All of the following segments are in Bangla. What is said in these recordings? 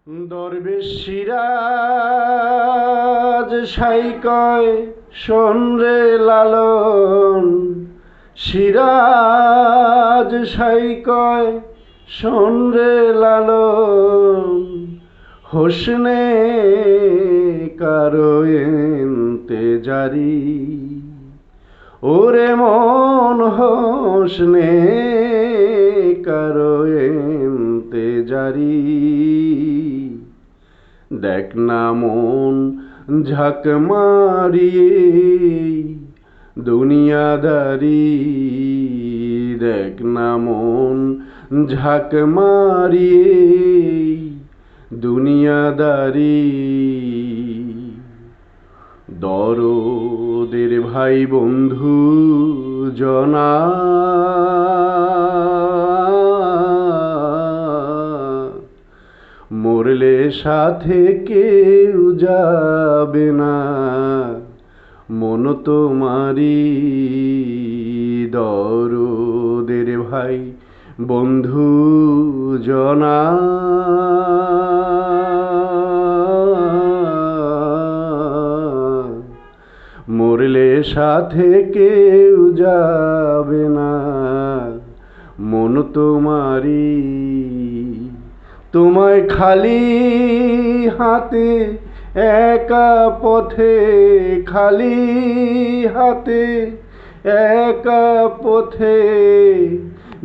দরবেশ সিরাজ সাই কয় শোন রে লালন, সিরাজ সাই কয় শোন রে লালন, হোসনে কারো ইন্তেজারি, ওরে মন হোসনে কারো ইন্তেজারি। দেখ না মন ঝাঁক মারিয়ে দুনিয়াদারি, দেখ না মন ঝাঁক মারিয়ে দুনিয়াদারি। দরদের ভাই বন্ধু জনা, মরলে সাথে কেউ যাবে না, মন তোমারি। দরদের ভাই বন্ধু জনা, মরলে সাথে কেউ যাবে না, মন তোমারি। তোমায় খালি হাতে একা পথে, খালি হাতে একা পথে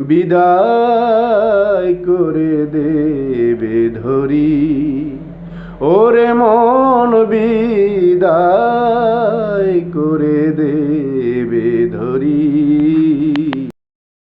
বিদায় করে দেবে ধরি, ওরে মন বিদায় করে